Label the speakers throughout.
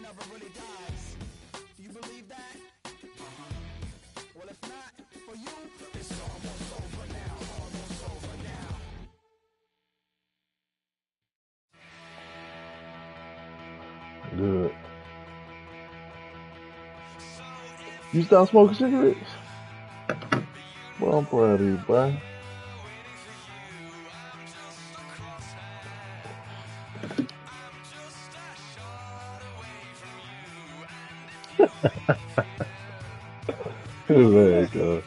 Speaker 1: never really dies. Do you believe that? Well, if not, for you, it's almost over now. Almost over now.
Speaker 2: Good. You stop smoking cigarettes? Well, I'm proud of you, boy. Man, God.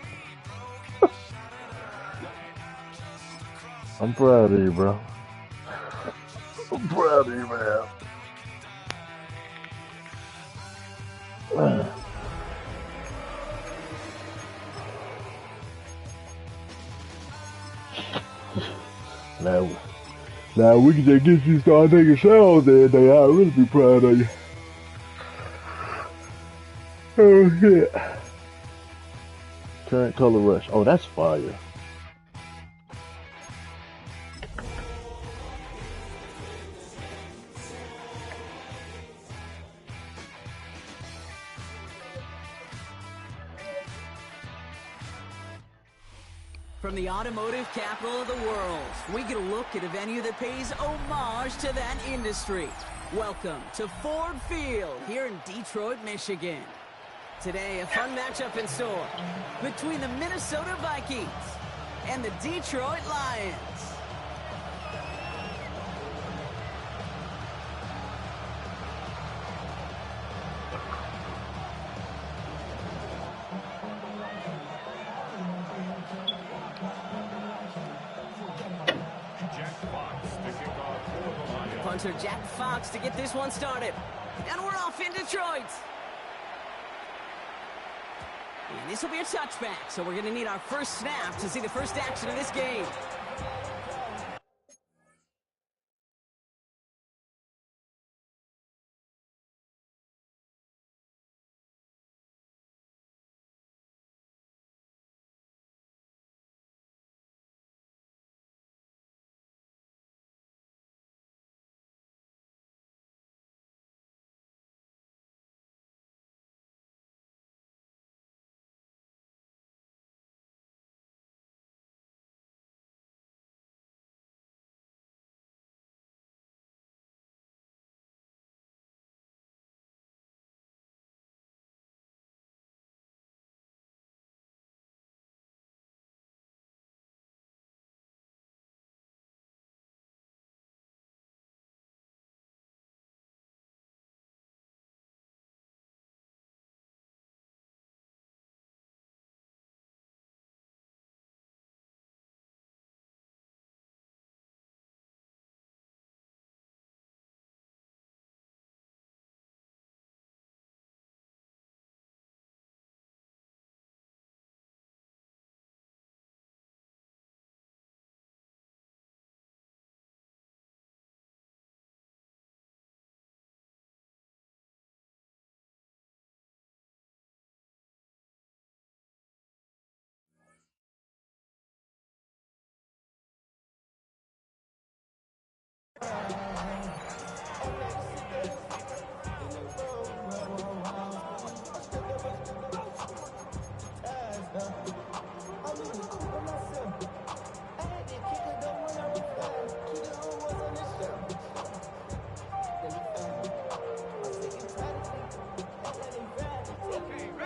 Speaker 2: I'm proud of you, bro. I'm proud of you, man. Now we can just get you start taking showers every day. I'll really be proud of you. Oh shit. Current color rush. Oh, that's fire.
Speaker 3: From the automotive capital of the world, we get a look at a venue that pays homage to that industry. Welcome to Ford Field here in Detroit, Michigan. Today, a fun matchup in store between the Minnesota Vikings and the Detroit Lions. Punter Jack Fox to get this one started. And we're off in Detroit. And this will be a touchback, so we're going to need our first snap to see the first action of this game.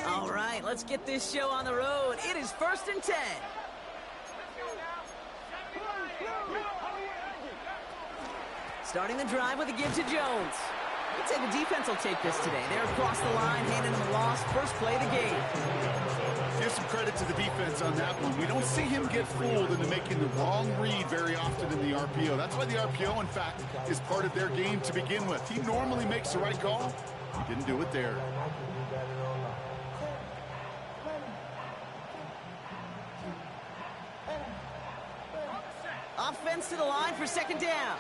Speaker 3: All right, let's get this show on the road. It is 1st and 10. Starting the drive with a give to Jones. I'd say the defense will take this today. They're across the line, handing them a loss. First play of the game.
Speaker 4: Give some credit to the defense on that one. We don't see him get fooled into making the wrong read very often in the RPO. That's why the RPO, in fact, is part of their game to begin with. He normally makes the right call. He didn't do it there.
Speaker 3: Offense to the line for 2nd down.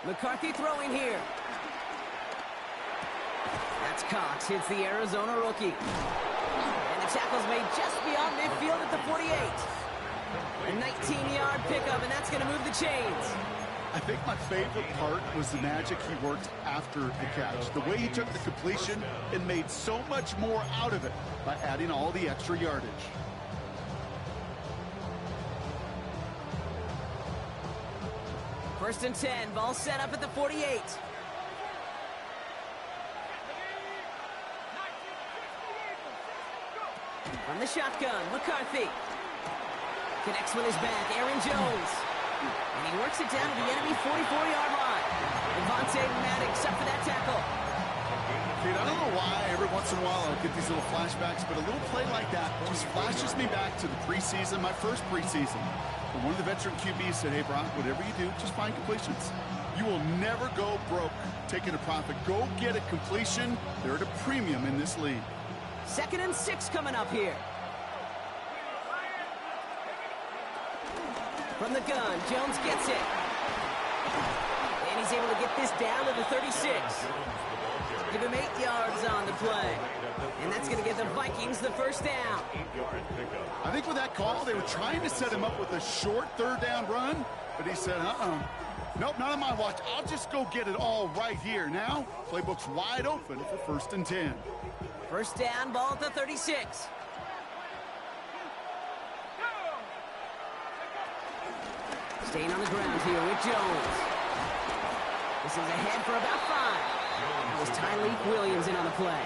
Speaker 3: McCarthy throwing here. That's Cox, hits the Arizona rookie. And the tackle's made just beyond midfield at the 48. A 19-yard pickup, and that's going to move the chains.
Speaker 4: I think my favorite part was the magic he worked after the catch. The way he took the completion and made so much more out of it by adding all the extra yardage.
Speaker 3: First and 10, ball set up at the 48. From the shotgun, McCarthy. Connects with his back, Aaron Jones. And he works it down to the enemy 44-yard line. Devontae Maddox up for that tackle.
Speaker 4: Dude, I don't know why every once in a while I'll get these little flashbacks, but a little play like that just flashes me back to the preseason, my first preseason. But one of the veteran QBs said, hey, Brock, whatever you do, just find completions. You will never go broke taking a profit. Go get a completion. They're at a premium in this league.
Speaker 3: 2nd and 6 coming up here. From the gun, Jones gets it. And he's able to get this down to the 36. Give him 8 yards on the play. And that's going to give the Vikings the first down.
Speaker 4: I think with that call, they were trying to set him up with a short 3rd down run. But he said, nope, not on my watch. I'll just go get it all right here. Now, playbook's wide open for 1st and 10.
Speaker 3: First down, ball at the 36. Staying on the ground here with Jones. This is ahead for about 5. That was Tyreek Williams in on the play.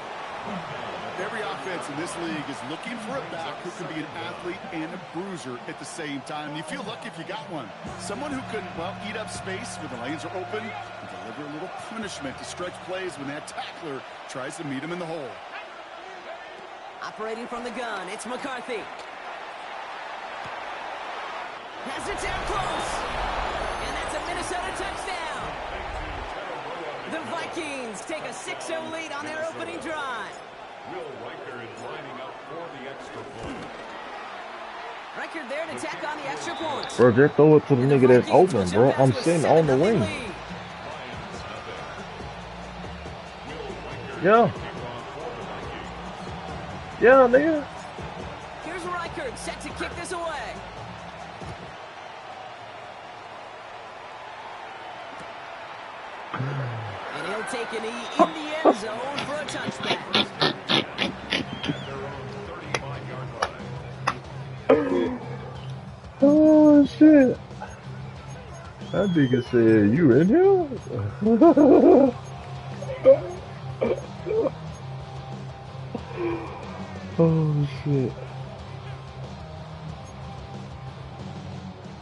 Speaker 4: Every offense in this league is looking for a back who can be an athlete and a bruiser at the same time. You feel lucky if you got one. Someone who can, well, eat up space when the lanes are open and deliver a little punishment to stretch plays when that tackler tries to meet him in the hole.
Speaker 3: Operating from the gun, it's McCarthy. Has it down close. And that's a Minnesota touchdown. The Vikings take a 6-0 lead on their opening drive.
Speaker 5: Will Riker is lining up for the extra point.
Speaker 3: Riker there to tack on the extra point.
Speaker 2: Bro, just throw it to the nigga that's open, bro. I'm sitting on the wing. Yeah. Yeah, nigga.
Speaker 3: Here's Riker set to kick this away. And he'll take a knee in the end zone for a touchback.
Speaker 5: At their own 35-yard line.
Speaker 2: Oh, shit. That nigga said, you in here? Oh, shit.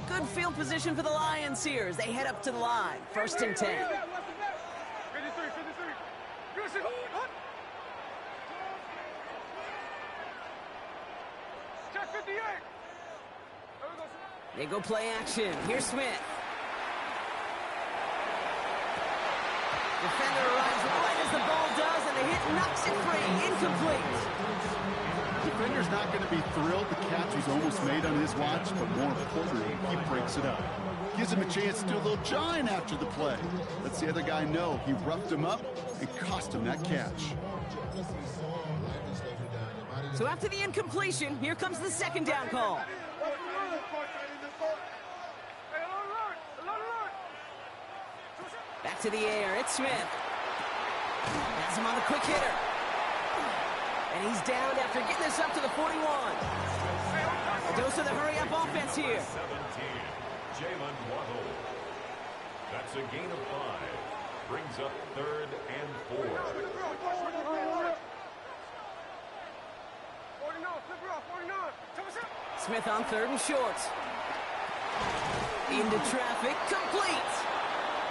Speaker 3: Good field position for the Lions here as they head up to the line. 1st and 10. They go play action. Here's Smith. Defender arrives right as the ball does, and the hit knocks it free. Incomplete.
Speaker 4: Defender's not going to be thrilled the catch was almost made on his watch, but more importantly, he breaks it up. Gives him a chance to do a little jawing after the play. Lets the other guy know he roughed him up and cost him that catch.
Speaker 3: So after the incompletion, here comes the 2nd down call. Back to the air, it's Smith. Has him on the quick hitter. And he's down after getting this up to the 41. A dose of the hurry-up offense here.
Speaker 5: 17, Jalen Waddle. That's a gain of 5. Brings up 3rd and 4.
Speaker 3: Smith on 3rd and short. Into traffic, complete.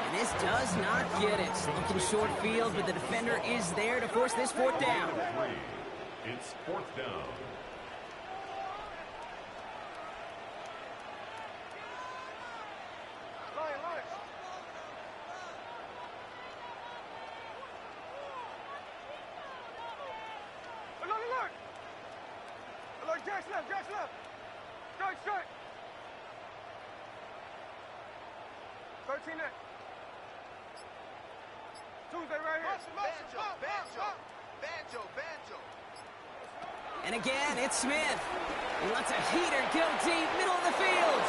Speaker 3: And this does not get it. Looking short field, but the defender is there to force this 4th down.
Speaker 5: It's 4th down.
Speaker 6: Jack's left. Straight. 13 net. Tuesday right here. Banjo.
Speaker 3: And again, it's Smith. He lets a heater go deep, middle of the field.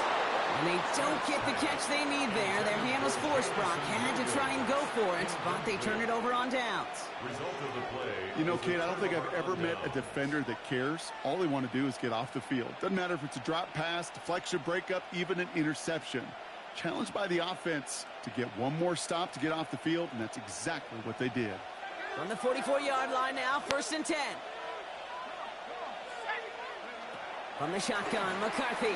Speaker 3: And they don't get the catch they need there. Their hand was forced, Brock. Had to try and go for it, but they turn it over on downs.
Speaker 5: Result of the play.
Speaker 4: You know, Kate, I don't think I've ever met a defender that cares. All they want to do is get off the field. Doesn't matter if it's a drop pass, deflection, breakup, even an interception. Challenged by the offense to get one more stop to get off the field, and that's exactly what they did.
Speaker 3: From the 44-yard line now, 1st and 10. From the shotgun, McCarthy.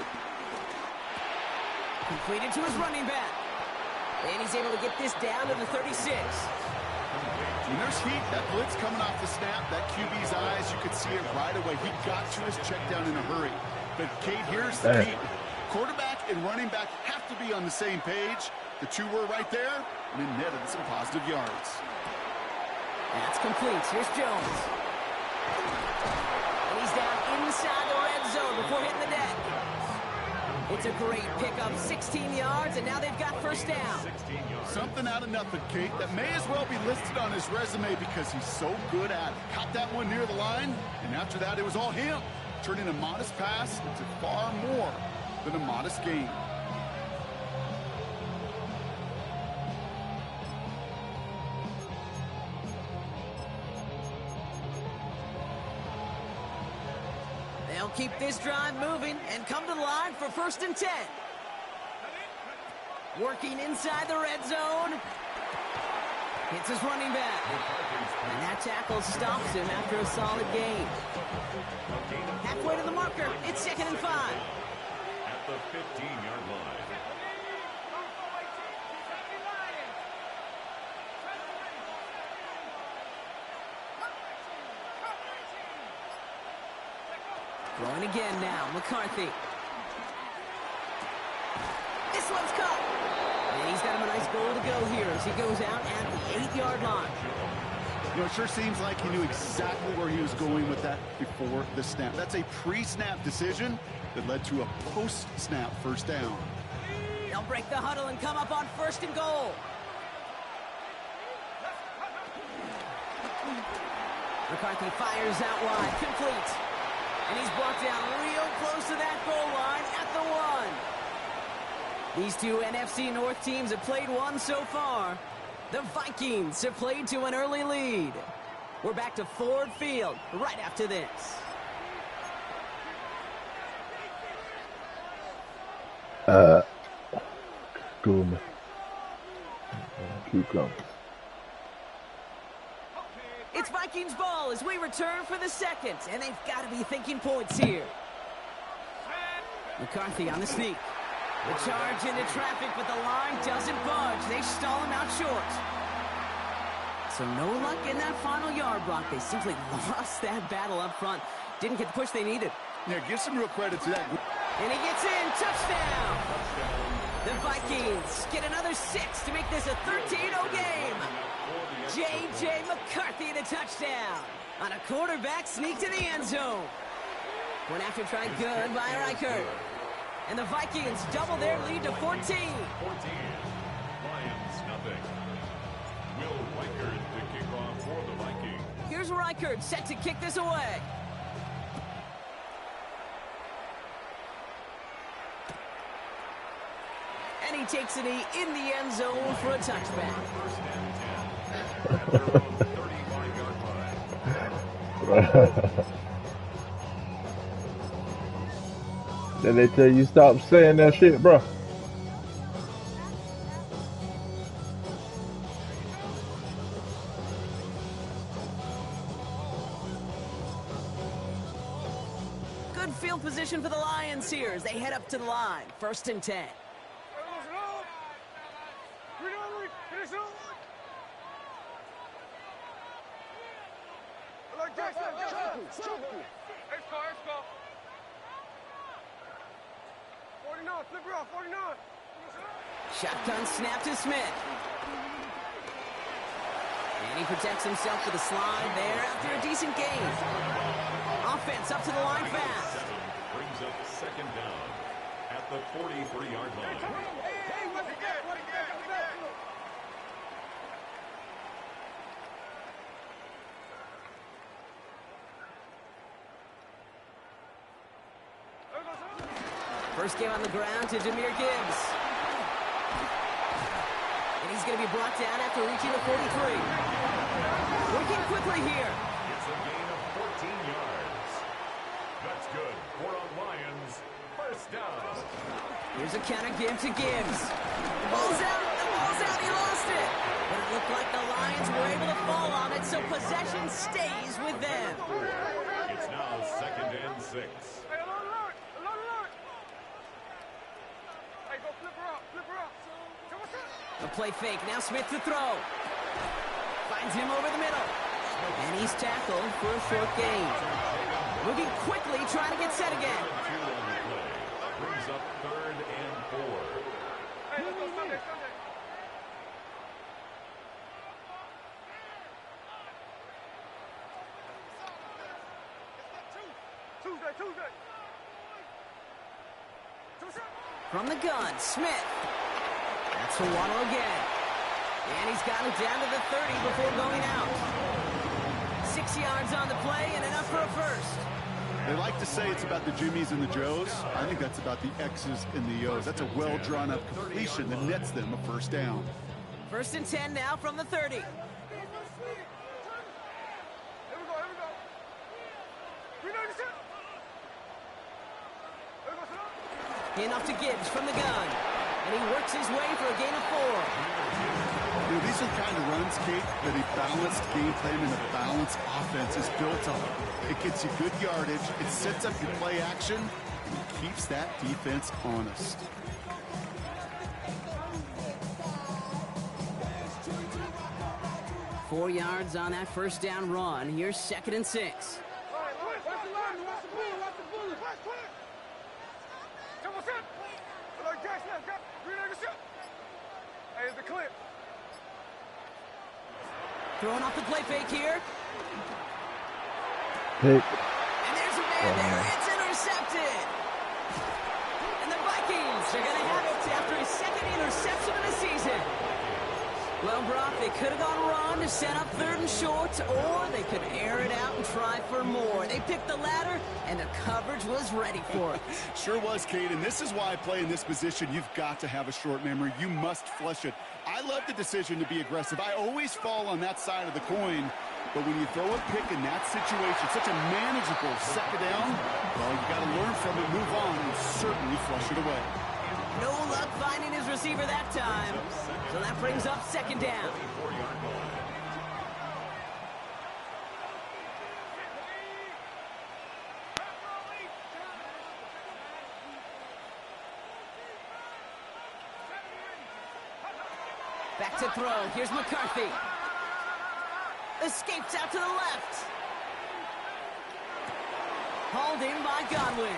Speaker 3: Completed to his running back. And he's able to get this down to the 36.
Speaker 4: When there's heat, that blitz coming off the snap, that QB's eyes, you could see it right away. He got to his check down in a hurry. But, Kate, here's the key. Quarterback and running back have to be on the same page. The two were right there, and it netted some positive yards.
Speaker 3: That's complete. Here's Jones. And he's down inside the red zone before hitting the deck. It's a great pickup, 16 yards, and now they've got 1st down.
Speaker 4: Something out of nothing, Kate, that may as well be listed on his resume because he's so good at it. Caught that one near the line, and after that, it was all him. Turning a modest pass into far more than a modest gain.
Speaker 3: They'll keep this drive moving and come to the line for 1st and 10. Working inside the red zone. Hits his running back. And that tackle stops him after a solid gain. Halfway to the marker. It's 2nd and 5.
Speaker 5: At the 15-yard line.
Speaker 3: Throwing again now, McCarthy. This one's caught. And he's got him a nice goal to go here as he goes out at the 8-yard line.
Speaker 4: You know, it sure seems like he knew exactly where he was going with that before the snap. That's a pre-snap decision that led to a post-snap 1st down.
Speaker 3: They'll break the huddle and come up on 1st and goal. McCarthy fires out wide, complete. And he's brought down real close to that goal line at the 1. These two NFC North teams have played one so far. The Vikings have played to an early lead. We're back to Ford Field right after this.
Speaker 2: Good. Keep going.
Speaker 3: It's Vikings ball as we return for the 2nd, and they've got to be thinking points here. McCarthy on the sneak. The charge into traffic, but the line doesn't budge. They stall him out short. So no luck in that final yard block. They simply lost that battle up front. Didn't get the push they needed.
Speaker 4: Yeah, give some real credit to that.
Speaker 3: And he gets in. Touchdown. The Vikings get another 6 to make this a 13-0 game. J.J. McCarthy the touchdown on a quarterback sneak to the end zone. Went after tried good by Reichert. And the Vikings double their lead to 14.
Speaker 5: 14. Lions nothing. Will Reichert to kick off for the Vikings.
Speaker 3: Here's Reichert set to kick this away. And he takes a knee in the end zone for a touchback.
Speaker 5: 1st and 10. At their own 35-yard line.
Speaker 2: Then they tell you stop saying that shit, bro.
Speaker 3: Good field position for the Lions here as they head up to the line. 1st and 10. Shotgun snap to Smith. And he protects himself with a slide there after a decent gain. Offense up to the line fast.
Speaker 5: Brings up 2nd down at the 43-yard line.
Speaker 3: First game on the ground to Jahmyr Gibbs. And he's going to be brought down after reaching the 43. Working quickly here.
Speaker 5: It's a gain of 14 yards. That's good for a Lions first down.
Speaker 3: Here's a counter give to Gibbs. The ball's out. The ball's out. He lost it. But it looked like the Lions were able to fall on it, so possession stays with them.
Speaker 5: It's now 2nd and 6.
Speaker 6: Hey, alert! Alert! Hey, go flip her up. Come on, son.
Speaker 3: A play fake. Now Smith to throw. Finds him over the middle. And he's tackled for a short gain. Moving quickly, trying to get set again.
Speaker 5: 2 on the play. Brings up 3rd and 4.
Speaker 6: Hey, let's go Sunday. Tuesday.
Speaker 3: From the gun, Smith. That's for Waddle again. And he's got it down to the 30 before going out. 6 yards on the play and enough for a first.
Speaker 4: They like to say it's about the Jimmies and the Joes. I think that's about the X's and the O's. That's a well-drawn-up completion that nets them a first down.
Speaker 3: 1st and 10 now from the 30.
Speaker 6: Here we go. We know this.
Speaker 3: Enough to Gibbs from the gun. And he works his way for a gain of 4.
Speaker 4: You know, these are the kind of runs, Kate, that a balanced game plan and a balanced offense is built on. It gets you good yardage, it sets up your play action, and it keeps that defense honest.
Speaker 3: Four yards on that first down run. Here's 2nd and 6.
Speaker 6: Watch the bullet. Come on, son. Like Jackson, we know this. Hey, it's the clip.
Speaker 3: Throwing off the play fake here.
Speaker 2: Pick.
Speaker 3: And there's a man there. It's intercepted. And the Vikings are going to have it after his 2nd interception of the season. Well, Brock, they could have gone run to set up 3rd and short, or they could air it out and try for more. They picked the latter, and the coverage was ready for it.
Speaker 4: Sure was, Kate, and this is why I play in this position. You've got to have a short memory. You must flush it. I love the decision to be aggressive. I always fall on that side of the coin, but when you throw a pick in that situation, such a manageable 2nd down, well, you got to learn from it, move on, and certainly flush it away.
Speaker 3: No luck finding his receiver that time. So that brings up 2nd down. Back to throw. Here's McCarthy. Escapes out to the left. Hauled in by Godwin.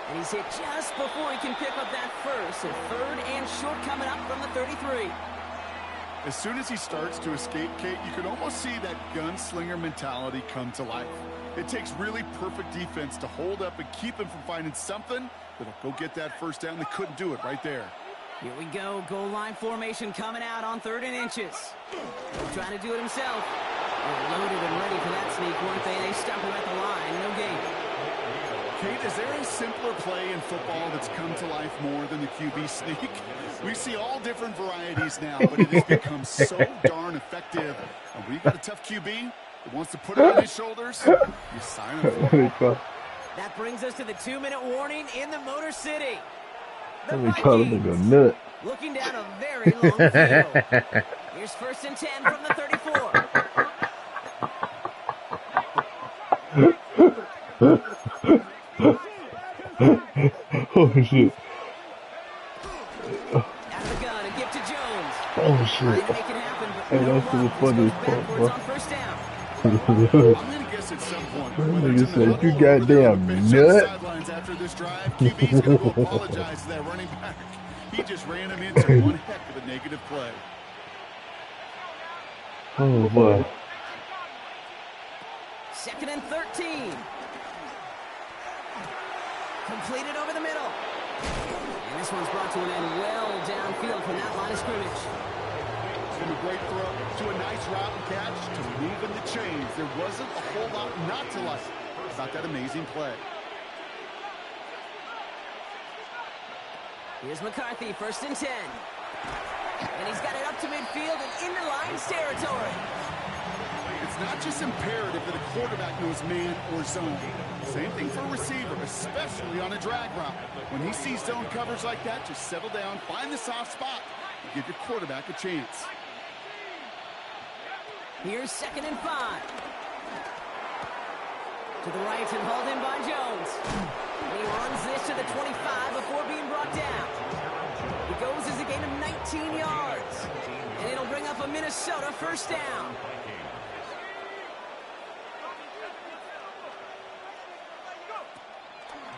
Speaker 3: And he's hit just before he can pick up that first. And 3rd and short coming up from the 33.
Speaker 4: As soon as he starts to escape, Kate, you can almost see that gunslinger mentality come to life. It takes really perfect defense to hold up and keep him from finding something that'll go get that first down. They couldn't do it right there.
Speaker 3: Here we go. Goal line formation coming out on 3rd and inches. Trying to do it himself. They're loaded and ready for that sneak, weren't they? They stop him at the line. No gain.
Speaker 4: Kate, is there a simpler play in football that's come to life more than the QB sneak? We see all different varieties now, but it has become so darn effective. And when you've got a tough QB that wants to put it on his shoulders, you sign him for it.
Speaker 3: That brings us to the 2-minute warning in the Motor City. The
Speaker 2: Let me call him a nut.
Speaker 3: looking down a very long field. Here's 1st and 10 from the 34.
Speaker 2: Oh shit.
Speaker 3: Out of the gun and give to Jones.
Speaker 2: Oh shit.
Speaker 3: Trying to make it happen, but
Speaker 2: Hey,
Speaker 3: no
Speaker 2: that's the
Speaker 3: luck.
Speaker 2: funniest
Speaker 3: This
Speaker 2: part,
Speaker 3: goes
Speaker 2: bro.
Speaker 3: backwards on 1st down.
Speaker 4: I'm going to guess at some point,
Speaker 2: That
Speaker 4: whether
Speaker 2: nigga
Speaker 4: it's in the
Speaker 2: said, "You
Speaker 4: huddle or whether they're on the
Speaker 2: goddamn
Speaker 4: bench on the
Speaker 2: nut."
Speaker 4: sidelines after this drive, QB's going to apologize to that running back. He just ran him into one heck of a negative play.
Speaker 2: Oh boy.
Speaker 3: 2nd and 13. Completed over the middle. And this one's brought to an end well downfield from that line of scrimmage.
Speaker 4: From a great throw to a nice route and catch to moving the chains. There wasn't a whole lot not to like about that amazing play.
Speaker 3: Here's McCarthy, 1st and 10. And he's got it up to midfield and into Lions territory.
Speaker 4: It's not just imperative that a quarterback knows man or zone. Same thing for a receiver, especially on a drag route. When he sees zone coverage like that, just settle down, find the soft spot, and give your quarterback a chance.
Speaker 3: Here's 2nd and 5. To the right and hauled in by Jones. And he runs this to the 25 before being brought down. He goes as a gain of 19 yards. And it'll bring up a Minnesota 1st down.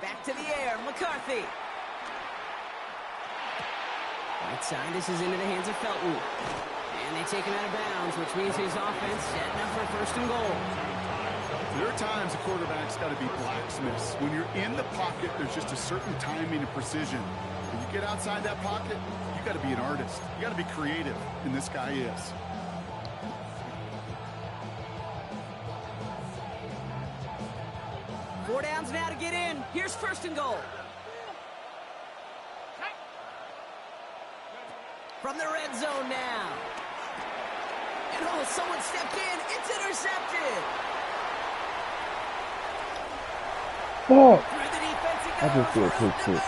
Speaker 3: Back to the air, McCarthy. Right side, this is into the hands of Felton. And they take him out of bounds, which means his offense setting up for 1st and goal.
Speaker 4: There are times a quarterback's got to be blacksmiths. When you're in the pocket, there's just a certain timing and precision. When you get outside that pocket, you got to be an artist. You got to be creative, and this guy is.
Speaker 3: Four downs now to get in. Here's 1st and goal. From the red zone now. And oh, someone stepped in. It's intercepted.
Speaker 2: Oh,
Speaker 3: Through the defense it
Speaker 2: I
Speaker 3: goes.
Speaker 2: just feel
Speaker 3: Around the
Speaker 2: too
Speaker 3: bird.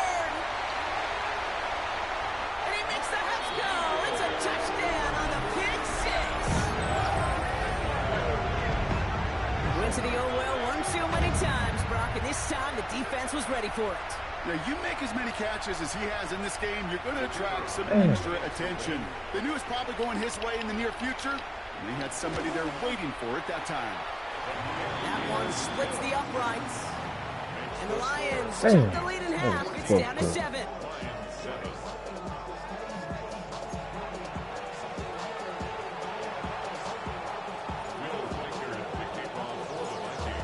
Speaker 3: And he makes the Huts go. It's a touchdown on the pick six. Went to the oh well one too many times, Brock, and this time the defense was ready for it.
Speaker 4: Yeah, you make as many catches as he has in this game, you're going to attract some extra attention. They knew it was probably going his way in the near future, and they had somebody there waiting for it that time.
Speaker 3: That one splits the uprights. And the Lions took the lead in half. It's down to 7.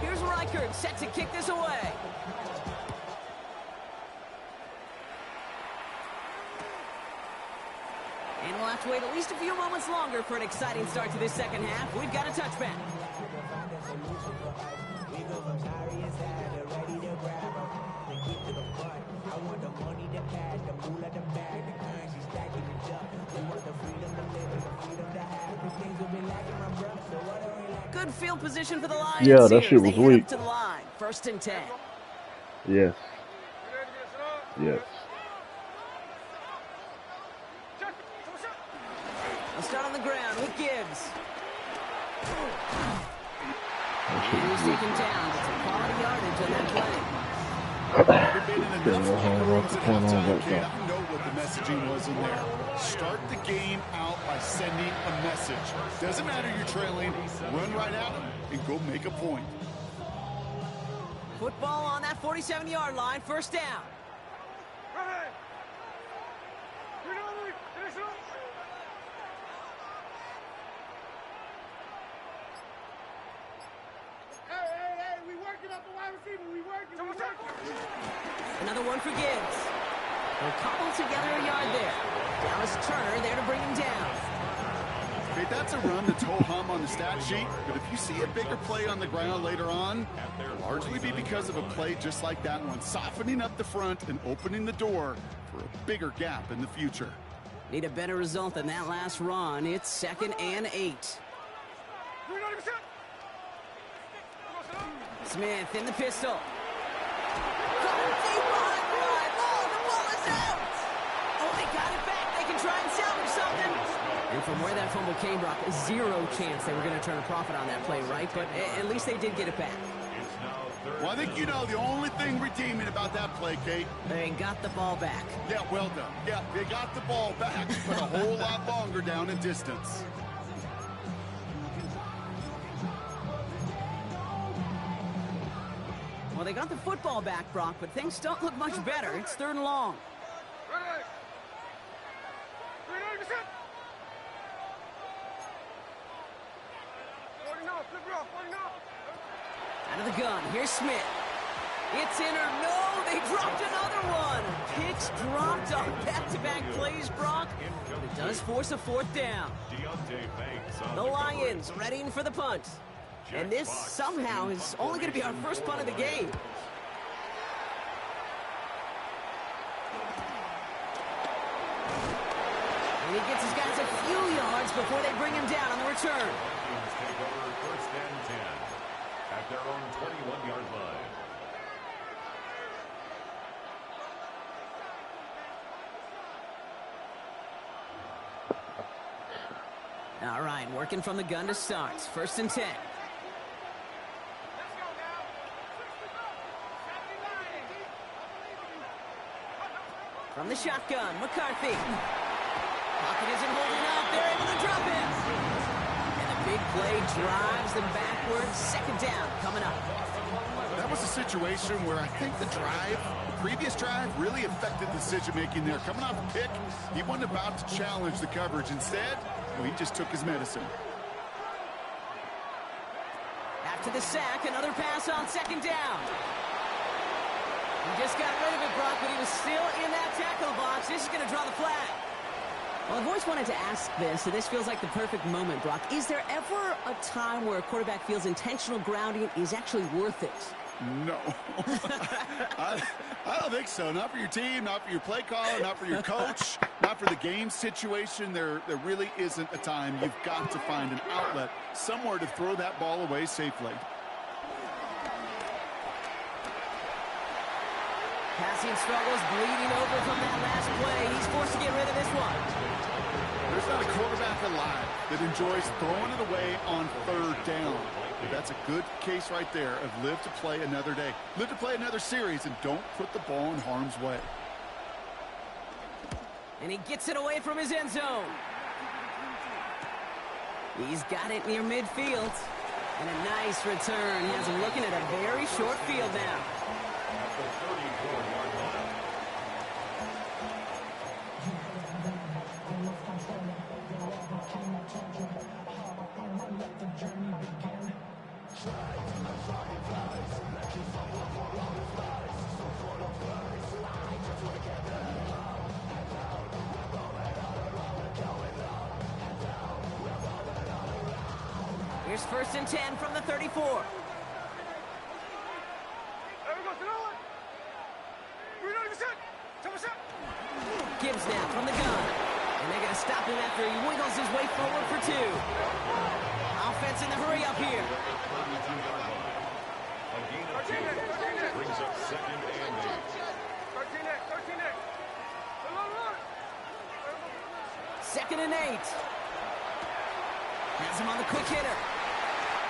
Speaker 3: Here's Reichert set to kick this away. And we'll have to wait at least a few moments longer for an exciting start to this 2nd half. We've got a touchback. Good field position for the Lions.
Speaker 2: Yeah, that
Speaker 3: here
Speaker 2: shit
Speaker 3: as they
Speaker 2: was
Speaker 3: head
Speaker 2: weak.
Speaker 3: up to the line. 1st and 10.
Speaker 2: yes. Yes.
Speaker 3: They'll start on the ground with Gibbs.
Speaker 2: That shit
Speaker 3: And
Speaker 2: was
Speaker 3: he's
Speaker 2: weak.
Speaker 3: taken down. It's a quality yardage on that play.
Speaker 4: They've been in
Speaker 2: Still
Speaker 4: enough
Speaker 2: no hand
Speaker 4: locker
Speaker 2: off
Speaker 4: rooms
Speaker 2: the
Speaker 4: at
Speaker 2: corner
Speaker 4: halftime,
Speaker 2: back
Speaker 4: Kate.
Speaker 2: down.
Speaker 4: I know what the messaging was in there. Start the game out by sending a message. Doesn't matter you're trailing, run right at them and go make a point.
Speaker 3: Football on that 47-yard line. 1st down.
Speaker 6: Ready. You know me. Finish it up. Hey, we working up the wide receiver. We working.
Speaker 3: Another one for Gibbs. They'll cobble together a yard there. Dallas Turner there to bring him down.
Speaker 4: Okay, that's a run that's ho-hum on the stat sheet, but if you see a bigger play on the ground later on, it'll largely be because of a play just like that one, softening up the front and opening the door for a bigger gap in the future.
Speaker 3: Need a better result than that last run. It's 2nd and 8. Smith in the pistol. Going deep on a drive. Oh, the ball is out. Oh, they got it back. They can try and salvage something. And from where that fumble came, Brock, zero chance they were going to turn a profit on that play, right? But at least they did get it back.
Speaker 4: Well, I think you know the only thing redeeming about that play, Kate.
Speaker 3: They got the ball back.
Speaker 4: Yeah, well done. Yeah, they got the ball back, but a whole lot longer down in distance.
Speaker 3: Well, they got the football back, Brock, but things don't look much better. It's 3rd and long.
Speaker 6: Ready.
Speaker 3: Out of the gun, here's Smith. It's in or no, they dropped another one. Picks dropped on back-to-back plays, Brock. But it does force a 4th down. The Lions readying for the punt. And this somehow is only going to be our first punt of the game. And he gets his guys a few yards before they bring him down on the return.
Speaker 5: Vikings take over first and 10 at their own 21-yard line.
Speaker 3: All right, working from the gun to start. First and 10. From the shotgun, McCarthy. Pocket isn't holding up. They're able to drop him. And a big play drives them backwards. Second down coming up.
Speaker 4: That was a situation where I think the previous drive, really affected decision-making there. Coming off a pick, he wasn't about to challenge the coverage. Instead, well, he just took his medicine.
Speaker 3: After the sack, another pass on second down. He just got rid of it, Brock, but he was still in that tackle box. This is going to draw the flag. Well, I've always wanted to ask this, and this feels like the perfect moment, Brock. Is there ever a time where a quarterback feels intentional grounding is actually worth it?
Speaker 4: No. I don't think so. Not for your team, not for your play caller, not for your coach, not for the game situation. There really isn't a time. You've got to find an outlet, somewhere to throw that ball away safely.
Speaker 3: Passing struggles, bleeding over from that last play. He's forced to get rid of this one.
Speaker 4: There's not a quarterback alive that enjoys throwing it away on third down. But that's a good case right there of live to play another day. Live to play another series and don't put the ball in harm's way.
Speaker 3: And he gets it away from his end zone. He's got it near midfield. And a nice return. He has him looking at a very short field now.
Speaker 5: At the 34-yard line.
Speaker 3: Here's first and 10 from the 34. Gibbs now from the gun. And they're going to stop him after he wiggles his way forward for two. Offense in the hurry up here.
Speaker 5: A gain of 2 brings up second and 8.
Speaker 3: Second and 8. Has him on the quick hitter.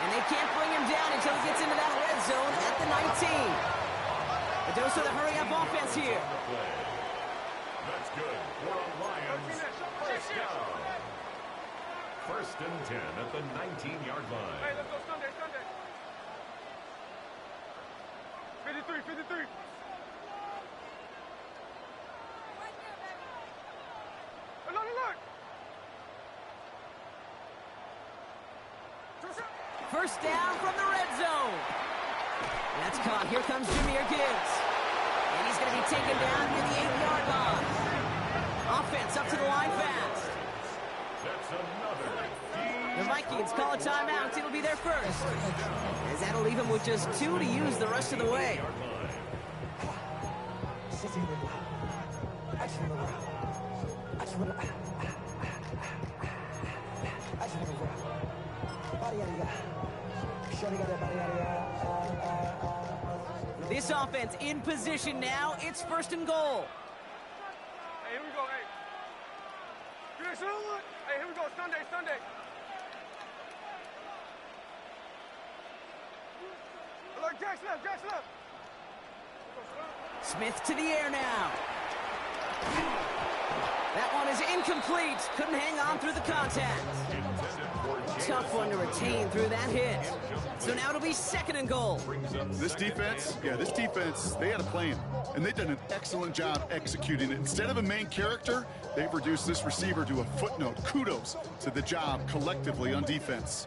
Speaker 3: And they can't bring him down until he gets into that red zone at the 19. A dose of the hurry-up offense here.
Speaker 5: That's good for a Lions first down. First and 10 at the 19-yard line.
Speaker 6: Hey, let's go Sunday. 53. Look.
Speaker 3: First down from the red zone. That's caught. Here comes Jahmyr Gibbs. And he's going to be taken down near the 8-yard line. Offense up to the line fast.
Speaker 5: That's another.
Speaker 3: The Vikings call a timeout. It'll be their first. As that'll leave him with just 2 to use the rest of the way. This offense in position now. It's first and goal.
Speaker 6: Hey, here we go, hey. Hey, here we go, Sunday. Look, Jackson up.
Speaker 3: Smith to the air now. That one is incomplete. Couldn't hang on through the contact. Tough one to retain through that hit. So now it'll be second and goal.
Speaker 4: This defense, they had a plan. And they've done an excellent job executing it. Instead of a main character, they've reduced this receiver to a footnote. Kudos to the job collectively on defense.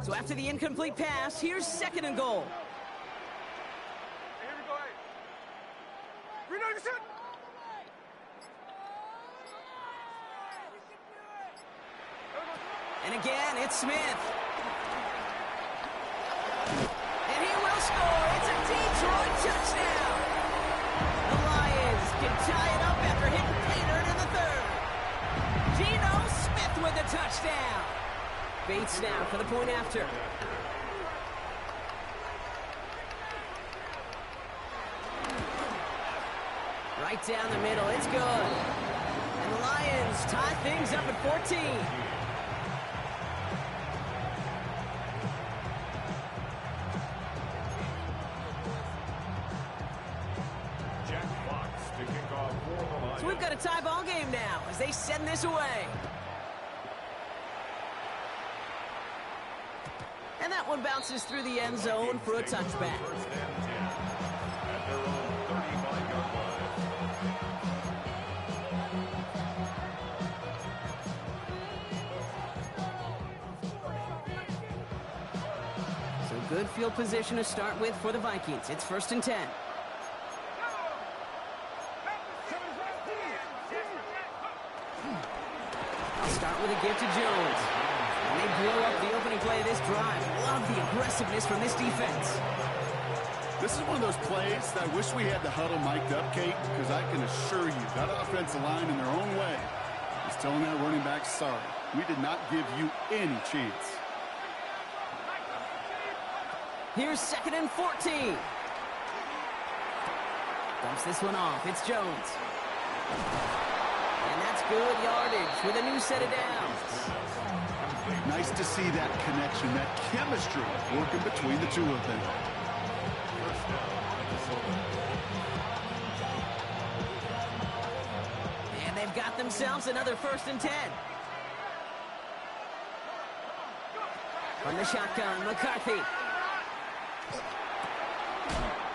Speaker 3: So after the incomplete pass, here's second and goal.
Speaker 6: Hey, here we go, hey. Reload the shot.
Speaker 3: And again, it's Smith. And he score. It's a Detroit touchdown. The Lions can tie it up after hitting Painter in the third. Geno Smith with the touchdown. Bates now for the point after. Right down the middle, it's good. And the Lions tie things up at 14. So we've got a tie ball game now as they send this away. And that one bounces through the end zone for a touchback. So good field position to start with for the Vikings. It's 1st and 10. I'll start with a give to Jones. And they blow up the opening play of this drive. Love the aggressiveness from this defense.
Speaker 4: This is one of those plays that I wish we had the huddle mic'd up, Kate, because I can assure you that offensive line in their own way is telling that running back, sorry, we did not give you any chance.
Speaker 3: Here's 2nd and 14. Dumps this one off. It's Jones. And that's good yardage with a new set of downs.
Speaker 4: Nice to see that connection, that chemistry working between the two of them.
Speaker 3: And they've got themselves another 1st and 10. From the shotgun, McCarthy.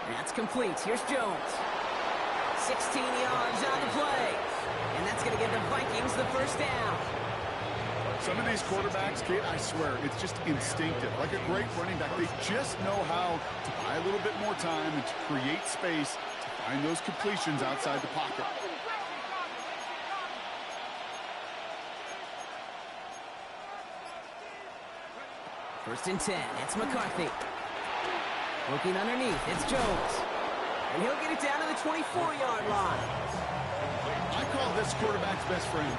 Speaker 3: That's complete. Here's Jones. 16 yards on the play. And that's going to give the Vikings the 1st down.
Speaker 4: Some of these quarterbacks, Kate, I swear, it's just instinctive. Like a great running back, they just know how to buy a little bit more time and to create space to find those completions outside the pocket.
Speaker 3: First and 10. It's McCarthy. Looking underneath. It's Jones. And he'll get it down to the 24-yard line.
Speaker 4: I call this quarterback's best friend.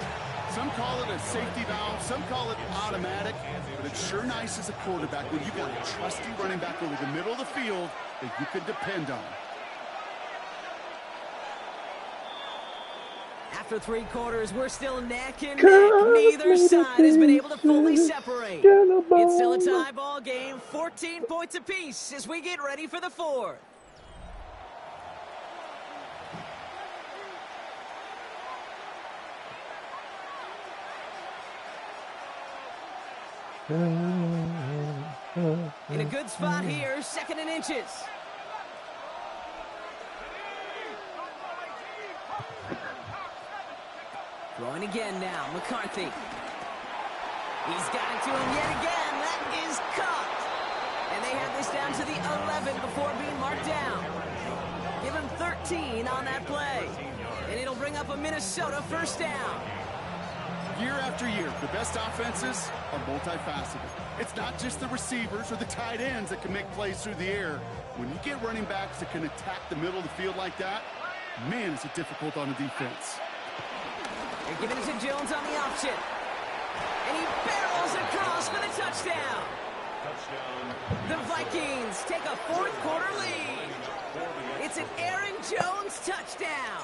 Speaker 4: Some call it a safety valve, some call it automatic, but it's sure nice as a quarterback when you got a trusty running back over the middle of the field that you can depend on.
Speaker 3: After 3 quarters, we're still neck and neck. Neither side has been able to fully separate. It's still a tie ball game, 14 points apiece as we get ready for the 4th. In a good spot here, 2nd and inches. Throwing again now, McCarthy. He's got it to him yet again. That is caught. And they have this down to the 11 before being marked down. Give him 13 on that play. And it'll bring up a Minnesota 1st down.
Speaker 4: Year after year, the best offenses are multifaceted. It's not just the receivers or the tight ends that can make plays through the air. When you get running backs that can attack the middle of the field like that, man, is it difficult on the defense.
Speaker 3: They're giving it to Jones on the option. And he barrels across for the touchdown. The Vikings take a 4th quarter lead. It's an Aaron Jones touchdown.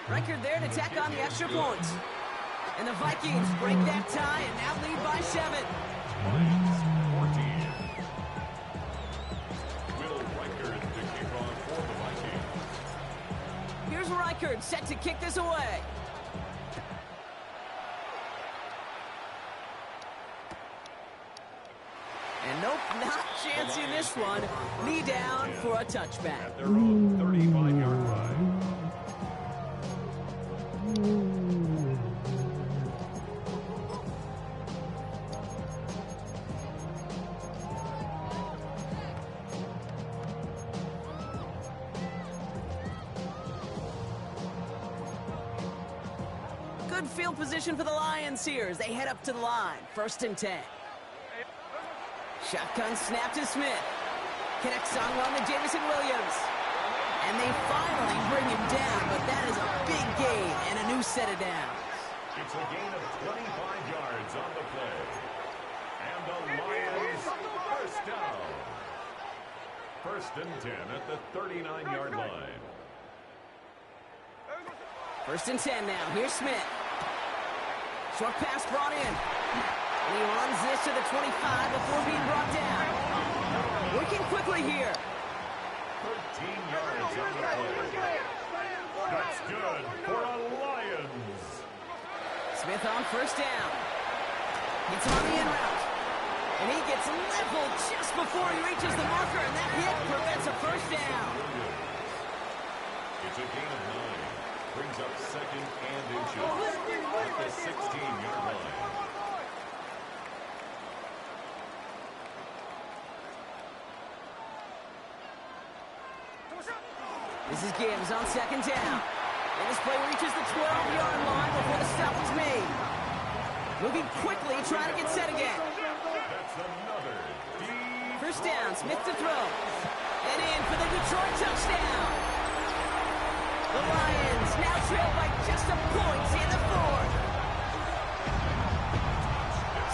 Speaker 3: Record there to tack on the extra point. And the Vikings break that tie and now lead by 7. Here's Reichard set to kick this away. And nope, not chancing this one. Knee down for a touchback.
Speaker 5: At their own 35-yard line.
Speaker 3: Good field position for the Lions here as they head up to the line. 1st and 10. Shotgun snap to Smith. Connects on one to Jamison Williams. And they finally bring him down, but that is a big gain and a new set of downs.
Speaker 5: It's a gain of 25 yards on the play. And the Lions first down. First and 10 at the 39-yard line.
Speaker 3: First and 10 now. Here's Smith. Short pass brought in. And he runs this to the 25 before being brought down. Working quickly here.
Speaker 5: 13 yards on the play. That's good for a Lions.
Speaker 3: Smith on first down. It's on the in route. And he gets leveled just before he reaches the marker, and that hit prevents a first down.
Speaker 5: It's a gain of 9. Brings up second and inches at the 16-yard line.
Speaker 3: This is Gibbs on second down. And this play reaches the 12-yard line before the stop is made. Moving quickly, trying to get set again.
Speaker 5: That's another deep.
Speaker 3: First down, Smith to throw. And in for the Detroit touchdown. The Lions now trail by just a point in the fourth.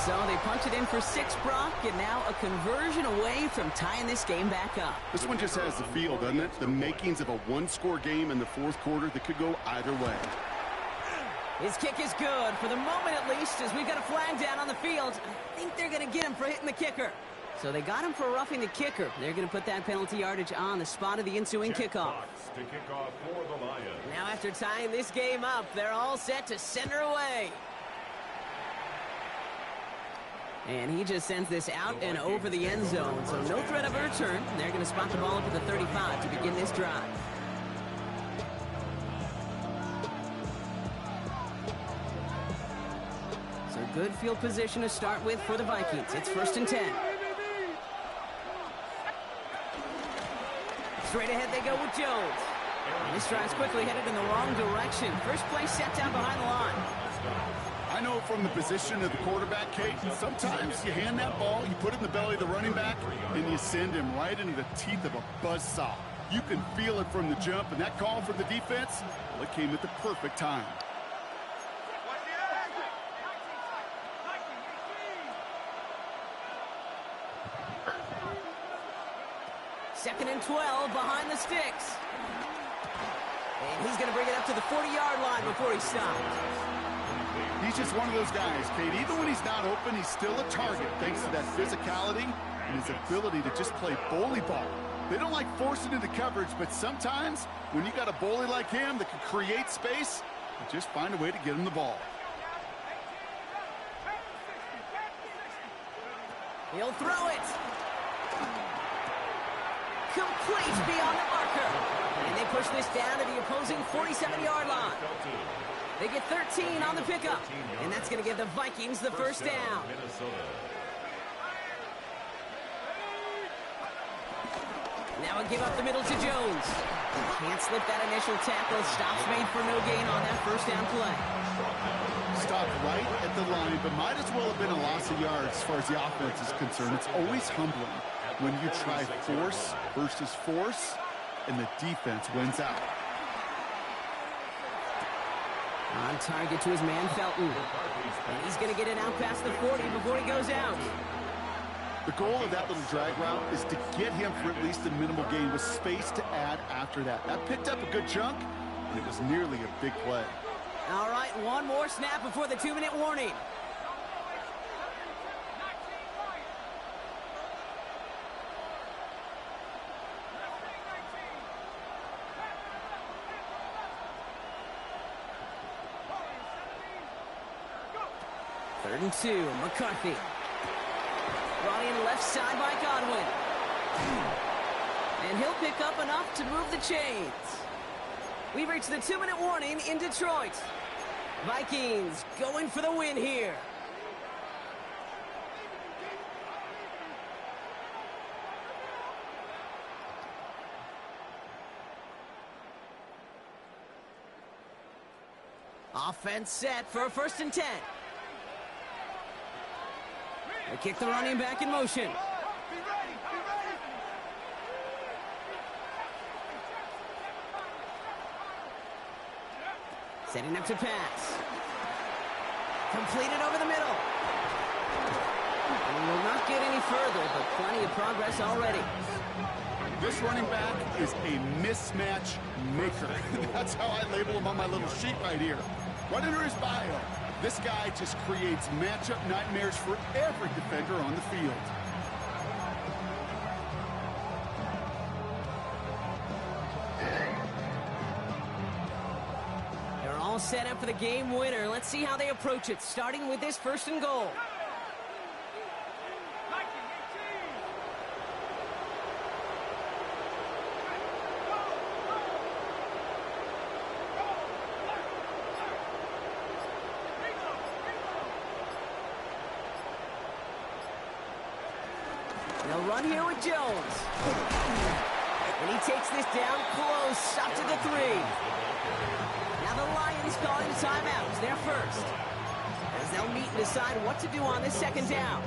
Speaker 3: So they punch it in for 6, Brock, and now a conversion away from tying this game back up.
Speaker 4: This one just has the feel, doesn't it? The makings of a one-score game in the fourth quarter that could go either way.
Speaker 3: His kick is good, for the moment at least, as we've got a flag down on the field. I think they're going to get him for hitting the kicker. So they got him for roughing the kicker. They're going to put that penalty yardage on the spot of the ensuing kickoff.
Speaker 5: To kick off for the Lions.
Speaker 3: Now after tying this game up, they're all set to send her away. And he just sends this out and over the end zone, so no threat of a return. They're going to spot the ball up at the 35 to begin this drive. So good field position to start with for the Vikings. It's first and 10. Straight ahead they go with Jones. And this drive's quickly headed in the wrong direction. First play set down behind the line.
Speaker 4: I know from the position of the quarterback, Kate, sometimes you hand that ball, you put it in the belly of the running back, and you send him right into the teeth of a buzzsaw. You can feel it from the jump, and that call for the defense, well, it came at the perfect time.
Speaker 3: Second and 12 behind the sticks. And he's going to bring it up to the 40-yard line before he stops.
Speaker 4: He's just one of those guys, Kate. Even when he's not open, he's still a target thanks to that physicality and his ability to just play bully ball. They don't like forcing into coverage, but sometimes when you got a bully like him that can create space, you just find a way to get him the ball.
Speaker 3: He'll throw it. Complete beyond the marker. And they push this down to the opposing 47-yard line. They get 13 on the pickup, and that's going to give the Vikings the first down. Now a give up the middle to Jones. Can't slip that initial tackle. Stops made for no gain on that first down play.
Speaker 4: Stopped right at the line, but might as well have been a loss of yards as far as the offense is concerned. It's always humbling when you try force versus force, and the defense wins out.
Speaker 3: On target to his man, Felton. And he's going to get it out past the 40 before he goes out.
Speaker 4: The goal of that little drag route is to get him for at least a minimal gain with space to add after that. That picked up a good chunk, and it was nearly a big play.
Speaker 3: All right, one more snap before the 2-minute warning. Third and 2, McCarthy. Brought in left side by Godwin. And he'll pick up enough to move the chains. We've reached the 2-minute warning in Detroit. Vikings going for the win here. Offense set for a first and 10. They kick the running back in motion. Setting up to pass. Completed over the middle. And will not get any further, but plenty of progress already.
Speaker 4: This running back is a mismatch maker. That's how I label him on my little sheet right here. Right under his bio, this guy just creates matchup nightmares for every defender on the field.
Speaker 3: They're all set up for the game winner. Let's see how they approach it, starting with this 1st and goal. They'll run here with Jones. And he takes this down close, up to the 3. Now the Lions calling timeouts, their first. As they'll meet and decide what to do on this 2nd down.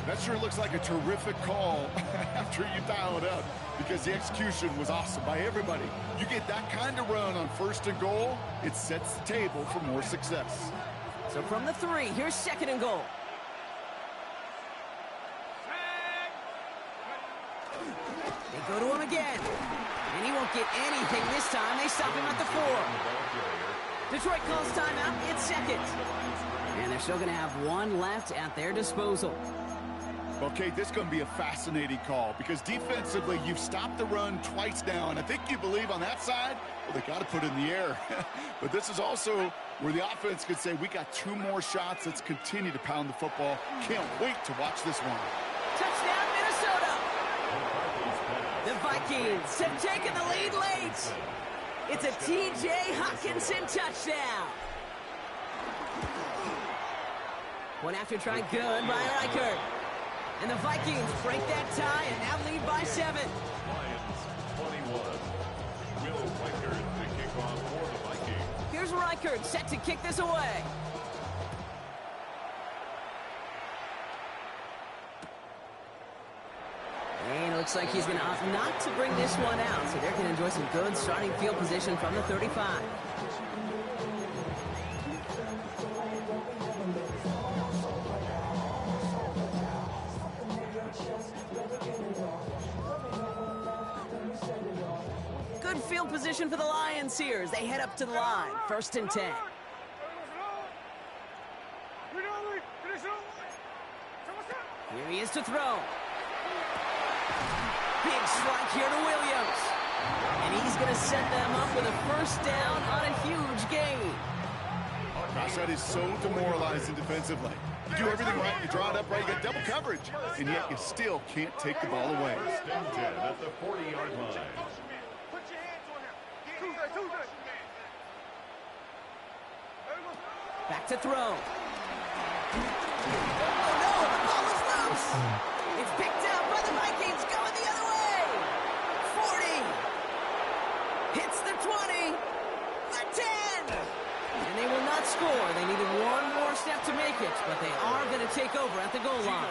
Speaker 4: That sure looks like a terrific call after you dial it up, because the execution was awesome by everybody. You get that kind of run on 1st and goal, it sets the table for more success.
Speaker 3: So from the 3, here's 2nd and goal. They go to him again. And he won't get anything this time. They stop him at the 4. Detroit calls timeout. It's 2nd. And they're still going to have 1 left at their disposal.
Speaker 4: Okay, this is going to be a fascinating call, because defensively, you've stopped the run twice now, and I think you believe on that side, well, they got to put it in the air. But this is also where the offense could say, we got 2 more shots. Let's continue to pound the football. Can't wait to watch this one.
Speaker 3: Touchdown, Minnesota! The Vikings have taken the lead late. It's a T.J. Hockenson touchdown. One after try good by Reichert. And the Vikings break that tie and now lead by 7.
Speaker 5: Lions 21. Will Reichert to kick off for the Vikings.
Speaker 3: Here's Reichert set to kick this away. And it looks like he's going to opt not to bring this one out, so they're going to enjoy some good starting field position from the 35. Good field position for the Lions here as they head up to the line. 1st and 10. Here he is to throw. Big strike here to Williams. And he's going to set them up with a 1st down on a huge gain.
Speaker 4: Gosh, that is so demoralizing defensively. You do everything right, you draw it up right, you get double coverage, and yet you still can't take the ball away.
Speaker 5: 1st and 10 at the 40-yard line.
Speaker 6: Put your hands on him. Tuesday.
Speaker 3: Back to throw. Oh no, the ball is loose. It's picked up by the Vikings, going the other way. 40. Hits the 20. The 10. And they will not score. They needed 1 more step to make it, but they are going to take over at the goal line.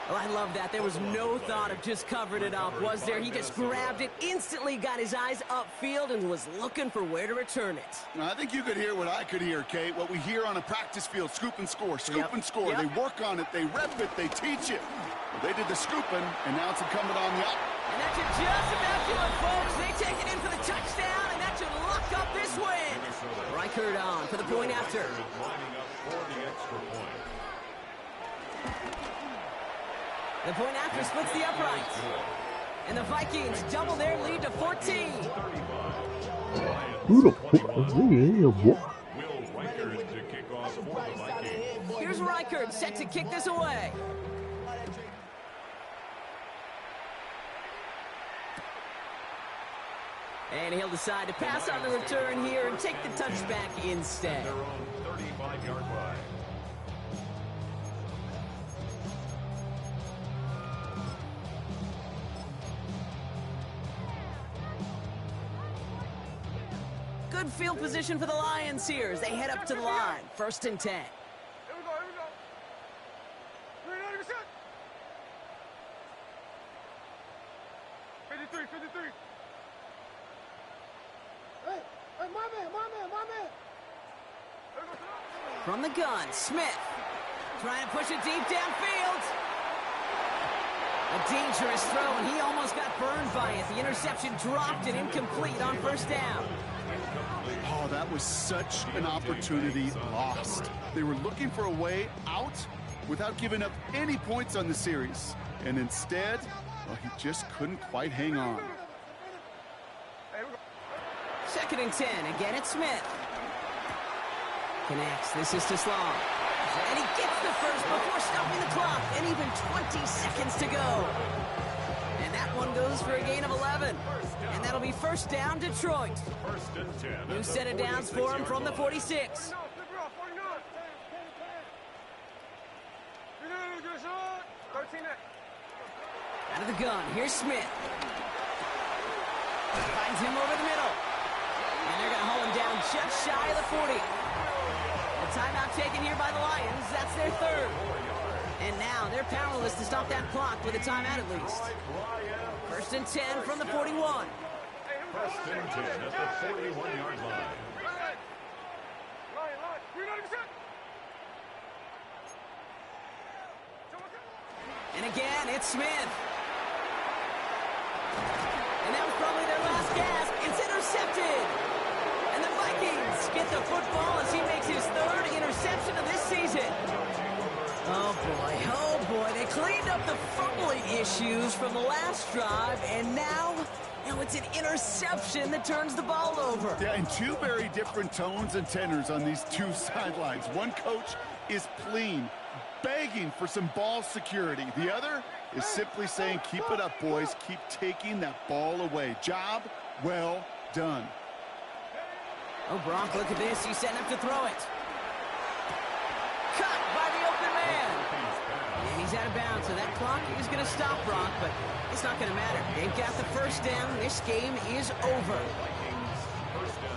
Speaker 3: Oh, I love that. There was no thought of just covering it up, was there? He just grabbed it, instantly got his eyes upfield, and was looking for where to return it.
Speaker 4: Now, I think you could hear what I could hear, Kate. What we hear on a practice field, scoop and score, scoop and score.
Speaker 3: Yep.
Speaker 4: They work on it, they rep it, they teach it. Well, they did the scooping, and now it's incumbent on the up.
Speaker 3: And that should just about do it, folks. They take it in for the touchdown, and that should lock up this win. Reichert on for the point after.
Speaker 5: Lining up for the extra point.
Speaker 3: The point after splits the uprights. And the Vikings double their lead to 14.
Speaker 2: Who the fuck is he? What?
Speaker 5: Will Reichert to kick off for the Vikings.
Speaker 3: Here's Reichert set to kick this away. And he'll decide to pass on the return here and take the touchback instead.
Speaker 5: Their own 35-yard line.
Speaker 3: Good field position for the Lions here as they head up to the line. 1st and 10.
Speaker 6: Here we go. Ready to set. 53. Hey, my man.
Speaker 3: From the gun, Smith. Trying to push it deep downfield. A dangerous throw, and he almost got burned by it. The interception dropped and incomplete on first down.
Speaker 4: Oh, that was such an opportunity lost. They were looking for a way out without giving up any points on the series. And instead, well, he just couldn't quite hang on.
Speaker 3: 2nd and 10. Again, it's Smith. Connects. This is to Sloan. And he gets the first before stopping the clock. And even 20 seconds to go. And that one goes for a gain of 11. And that'll be first down, Detroit.
Speaker 5: First and 10.
Speaker 3: New set of downs for him from the 46. Out of the gun, here's Smith. Finds him over the middle. And they're going to hold him down just shy of the 40. A timeout taken here by the Lions. That's their 3rd. And now they're powerless to stop that clock with a timeout at least. 1st and 10 from the 41.
Speaker 5: First and 10 at the 41-yard line.
Speaker 3: And again, it's Smith. And that was probably their last gasp. It's intercepted. And the Vikings get the football as he makes his 3rd interception of this season. Oh boy, they cleaned up the fumbling issues from the last drive, and now it's an interception that turns the ball over.
Speaker 4: Yeah, and two very different tones and tenors on these two sidelines. One coach is pleading, begging for some ball security. The other is simply saying, keep it up, boys. Keep taking that ball away. Job well done.
Speaker 3: Oh, Brock, look at this. He's setting up to throw it. Cut by the open man. And he's out of bounds, so that clock is going to stop Brock, but it's not going to matter. They've got the first down. This game is over.
Speaker 5: First down.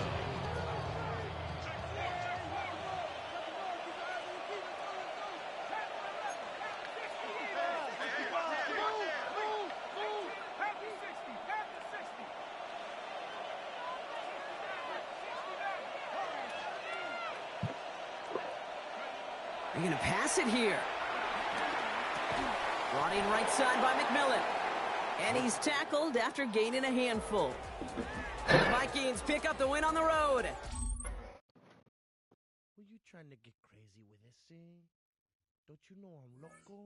Speaker 3: They're going to pass it here. Brought in right side by McMillan. And he's tackled after gaining a handful. The Vikings pick up the win on the road.
Speaker 7: Were you trying to get crazy with this, eh? Don't you know I'm loco?